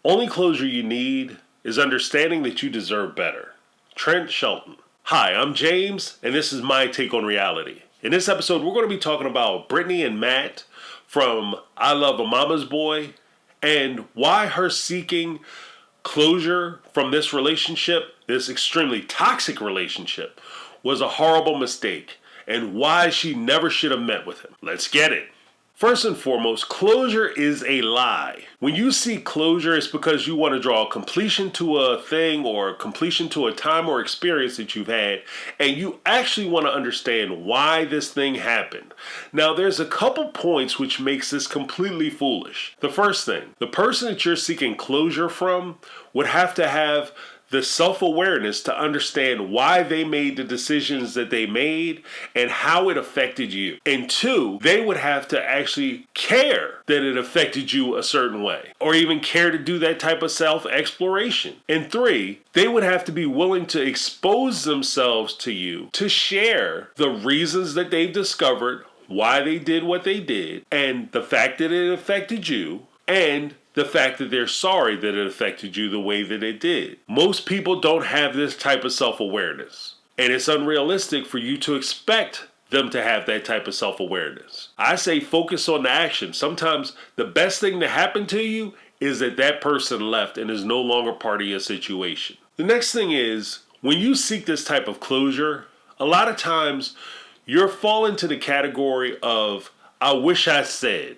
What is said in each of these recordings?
Only closure you need is understanding that you deserve better. Trent Shelton. Hi, I'm James, and this is my take on reality. In this episode, we're going to be talking about Brittany and Matt from I Love a Mama's Boy and why her seeking closure from this relationship, this extremely toxic relationship, was a horrible mistake and why she never should have met with him. Let's get it. First and foremost, closure is a lie. When you seek closure, it's because you want to draw a completion to a thing or a completion to a time or experience that you've had, and you actually want to understand why this thing happened. Now, there's a couple points which makes this completely foolish. The first thing, the person that you're seeking closure from would have to have the self-awareness to understand why they made the decisions that they made and how it affected you. And two, they would have to actually care that it affected you a certain way or even care to do that type of self-exploration. And three, they would have to be willing to expose themselves to you to share the reasons that they've discovered why they did what they did and the fact that it affected you and the fact that they're sorry that it affected you the way that it did. Most people don't have this type of self-awareness, and it's unrealistic for you to expect them to have that type of self-awareness. I say focus on the action. Sometimes the best thing to happen to you is that that person left and is no longer part of your situation. The next thing is, when you seek this type of closure, a lot of times you're falling into the category of, I wish I said.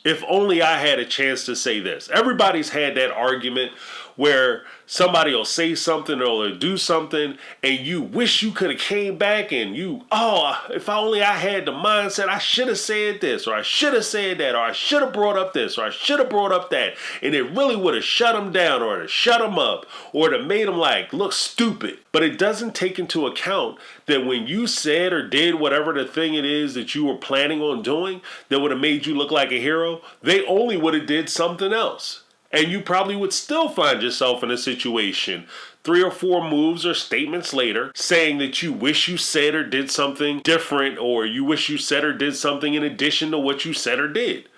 If only I had a chance to say this. Everybody's had that argument where somebody will say something or they'll do something and you wish you could have came back and if only I had the mindset, I should have said this or I should have said that or I should have brought up this or I should have brought up that, and it really would have shut them down or it shut them up or it have made them look stupid. But it doesn't take into account that when you said or did whatever the thing it is that you were planning on doing that would have made you look like a hero, they only would have did something else. And you probably would still find yourself in a situation 3 or 4 moves or statements later saying that you wish you said or did something different or you wish you said or did something in addition to what you said or did.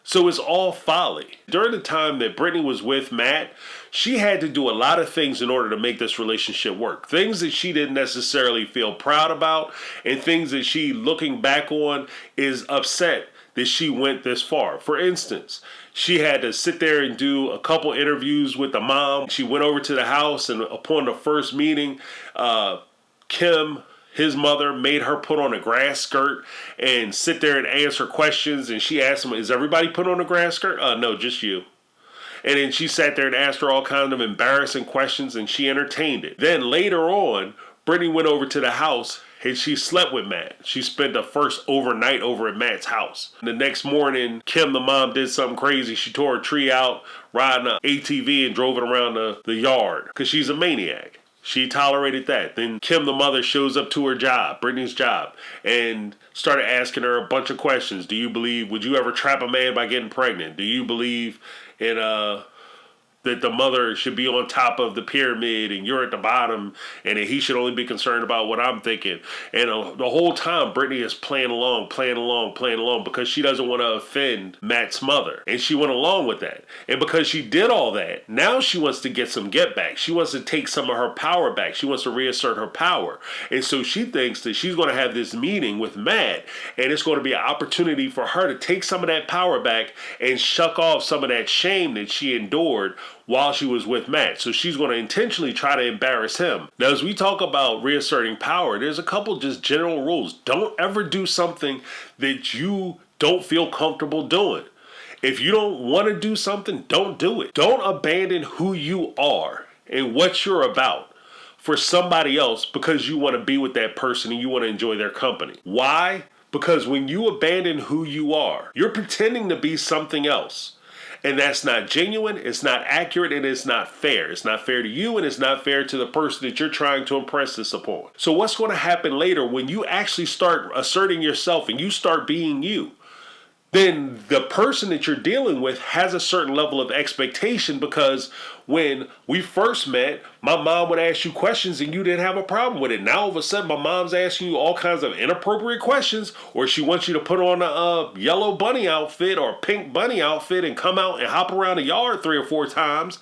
So it's all folly. During the time that Brittany was with Matt, she had to do a lot of things in order to make this relationship work. Things that she didn't necessarily feel proud about and things that she, looking back on, is upset that she went this far. For instance, she had to sit there and do a couple interviews with the mom. She went over to the house, and upon the first meeting, Kim, his mother, made her put on a grass skirt and sit there and answer questions. And she asked him, is everybody put on a grass skirt? No, just you. And then she sat there and asked her all kinds of embarrassing questions, and she entertained it. Then later on, Brittany went over to the house and she slept with Matt. She spent the first overnight over at Matt's house. The next morning, Kim, the mom, did something crazy. She tore a tree out, riding an ATV and drove it around the yard because she's a maniac. She tolerated that. Then Kim, the mother, shows up to her job, Brittany's job, and started asking her a bunch of questions. Would you ever trap a man by getting pregnant? Do you believe in that the mother should be on top of the pyramid and you're at the bottom and that he should only be concerned about what I'm thinking? And the whole time, Brittany is playing along because she doesn't want to offend Matt's mother. And she went along with that. And because she did all that, now she wants to get some get back. She wants to take some of her power back. She wants to reassert her power. And so she thinks that she's going to have this meeting with Matt, and it's going to be an opportunity for her to take some of that power back and shuck off some of that shame that she endured while she was with Matt. So she's going to intentionally try to embarrass him. Now, as we talk about reasserting power, there's a couple just general rules. Don't ever do something that you don't feel comfortable doing. If you don't want to do something, don't do it. Don't abandon who you are and what you're about for somebody else because you want to be with that person and you want to enjoy their company. Why? Because when you abandon who you are, you're pretending to be something else. And that's not genuine, it's not accurate, and it's not fair. It's not fair to you, and it's not fair to the person that you're trying to impress this upon. So what's going to happen later when you actually start asserting yourself and you start being you? then the person that you're dealing with has a certain level of expectation, because when we first met, my mom would ask you questions and you didn't have a problem with it. Now all of a sudden my mom's asking you all kinds of inappropriate questions, or she wants you to put on a yellow bunny outfit or a pink bunny outfit and come out and hop around the yard 3 or 4 times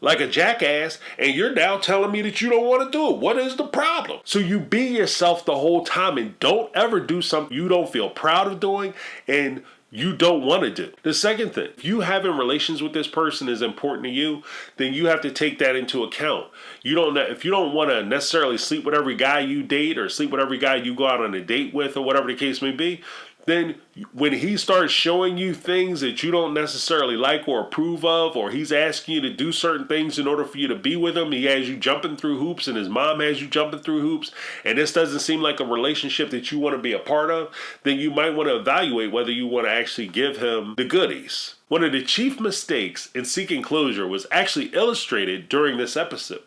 like a jackass, and you're now telling me that you don't want to do it. What is the problem? So you be yourself the whole time, and don't ever do something you don't feel proud of doing and you don't want to do. The second thing, if you having relations with this person is important to you, then you have to take that into account. If you don't want to necessarily sleep with every guy you date or sleep with every guy you go out on a date with or whatever the case may be, then when he starts showing you things that you don't necessarily like or approve of, or he's asking you to do certain things in order for you to be with him, he has you jumping through hoops and his mom has you jumping through hoops, and this doesn't seem like a relationship that you want to be a part of, then you might want to evaluate whether you want to actually give him the goodies. One of the chief mistakes in seeking closure was actually illustrated during this episode.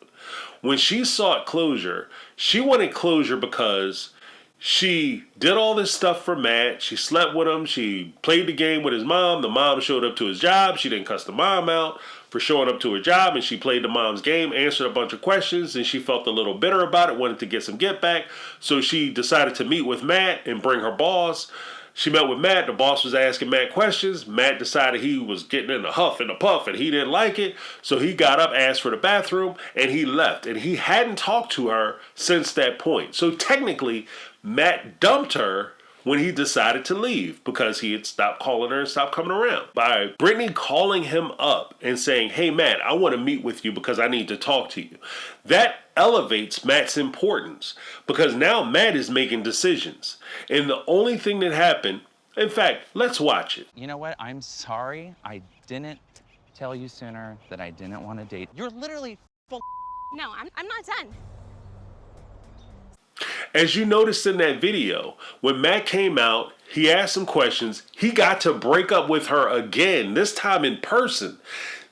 When she sought closure, she wanted closure because she did all this stuff for Matt. She slept with him. She played the game with his mom. The mom showed up to his job. She didn't cuss the mom out for showing up to her job, and she played the mom's game, answered a bunch of questions, and she felt a little bitter about it, wanted to get some get back. So she decided to meet with Matt and bring her boss. She met with Matt. The boss was asking Matt questions. Matt decided he was getting in the huff and the puff and he didn't like it. So he got up, asked for the bathroom, and he left. And he hadn't talked to her since that point. So technically, Matt dumped her when he decided to leave because he had stopped calling her and stopped coming around. By Brittany calling him up and saying, "Hey Matt, I want to meet with you because I need to talk to you," that elevates Matt's importance, because now Matt is making decisions. And the only thing that happened, in fact, let's watch it. You know what? I'm sorry. I didn't tell you sooner that I didn't want to date. You're literally full. No, I'm not done. As you noticed in that video, when Matt came out, he asked some questions. He got to break up with her again, this time in person.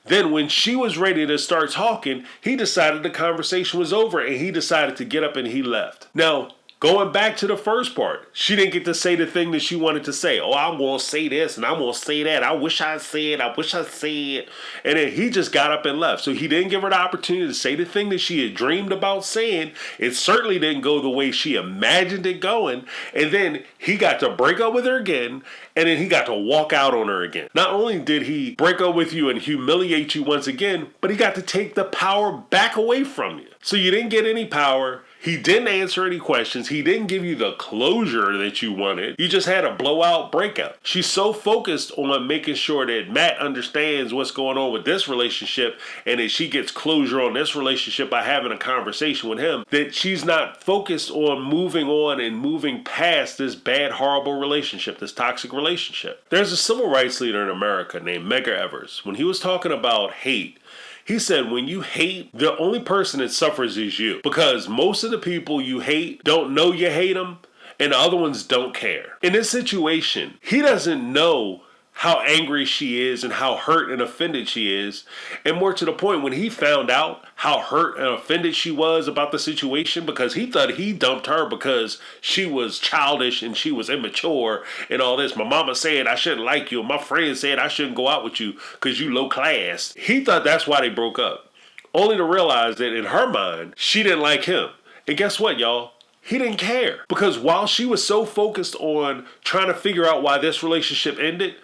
Then when she was ready to start talking, he decided the conversation was over and he decided to get up and he left. Now, going back to the first part, she didn't get to say the thing that she wanted to say. "Oh, I'm going to say this and I'm going to say that. I wish I said. And then he just got up and left. So he didn't give her the opportunity to say the thing that she had dreamed about saying. It certainly didn't go the way she imagined it going. And then he got to break up with her again. And then he got to walk out on her again. Not only did he break up with you and humiliate you once again, but he got to take the power back away from you. So you didn't get any power. He didn't answer any questions. He didn't give you the closure that you wanted. You just had a blowout breakup. She's so focused on making sure that Matt understands what's going on with this relationship and that she gets closure on this relationship by having a conversation with him, that she's not focused on and moving past this bad, horrible relationship, this toxic relationship. There's a civil rights leader in America named Medgar Evers. When he was talking about hate, he said, when you hate, the only person that suffers is you. Because most of the people you hate don't know you hate them, and the other ones don't care. In this situation, he doesn't know how angry she is and how hurt and offended she is. And more to the point, when he found out how hurt and offended she was about the situation, because he thought he dumped her because she was childish and she was immature and all this. "My mama said I shouldn't like you. My friend said I shouldn't go out with you because you low class." He thought that's why they broke up. Only to realize that in her mind, she didn't like him. And guess what, y'all? He didn't care. Because while she was so focused on trying to figure out why this relationship ended,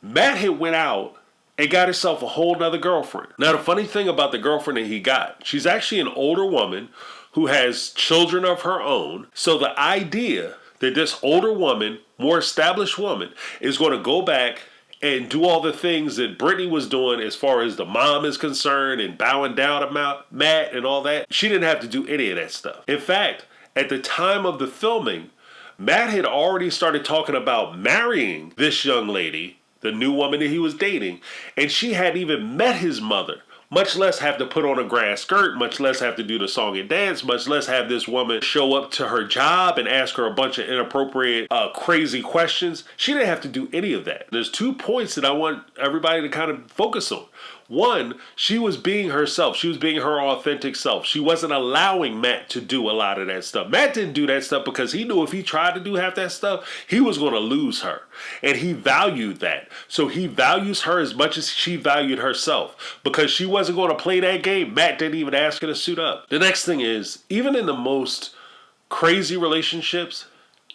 Matt had went out and got himself a whole nother girlfriend. Now, the funny thing about the girlfriend that he got, she's actually an older woman who has children of her own. So the idea that this older woman, more established woman, is going to go back and do all the things that Brittany was doing as far as the mom is concerned and bowing down to Matt and all that, she didn't have to do any of that stuff. In fact, at the time of the filming, Matt had already started talking about marrying this young lady, the new woman that he was dating, and she hadn't even met his mother, much less have to put on a grass skirt, much less have to do the song and dance, much less have this woman show up to her job and ask her a bunch of inappropriate, crazy questions. She didn't have to do any of that. There's 2 points that I want everybody to kind of focus on. One, she was being herself. She was being her authentic self. She wasn't allowing Matt to do a lot of that stuff. Matt didn't do that stuff because he knew if he tried to do half that stuff, he was going to lose her. And he valued that. So he values her as much as she valued herself. Because she wasn't going to play that game, Matt didn't even ask her to suit up. The next thing is, even in the most crazy relationships,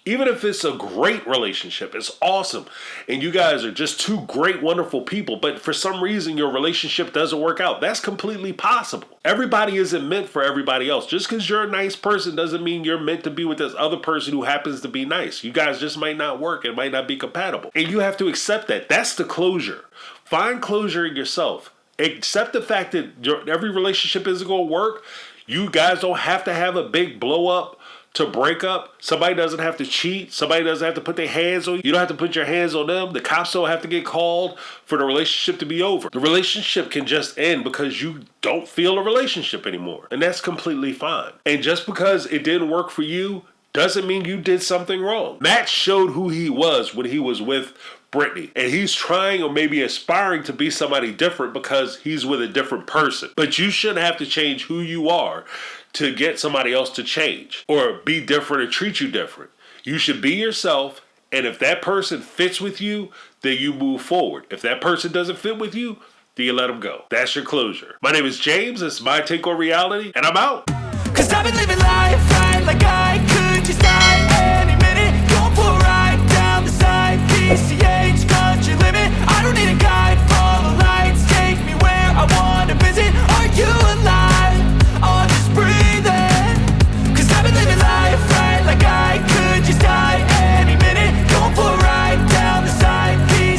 even if it's a great relationship, it's awesome, and you guys are just two great, wonderful people, but for some reason your relationship doesn't work out, that's completely possible. Everybody isn't meant for everybody else. Just because you're a nice person doesn't mean you're meant to be with this other person who happens to be nice. You guys just might not work. It might not be compatible. And you have to accept that. That's the closure. Find closure in yourself. Accept the fact that every relationship isn't going to work. You guys don't have to have a big blow up to break up. Somebody doesn't have to cheat. Somebody doesn't have to put their hands on you. You don't have to put your hands on them. The cops don't have to get called for the relationship to be over. The relationship can just end because you don't feel a relationship anymore. And that's completely fine. And just because it didn't work for you doesn't mean you did something wrong. Matt showed who he was when he was with Brittany. And he's trying or maybe aspiring to be somebody different because he's with a different person. But you shouldn't have to change who you are to get somebody else to change or be different or treat you different. You should be yourself, and if that person fits with you, then you move forward. If that person doesn't fit with you, then you let them go. That's your closure. My name is James. It's my take on reality, and I'm out. 'Cause I've been living life right like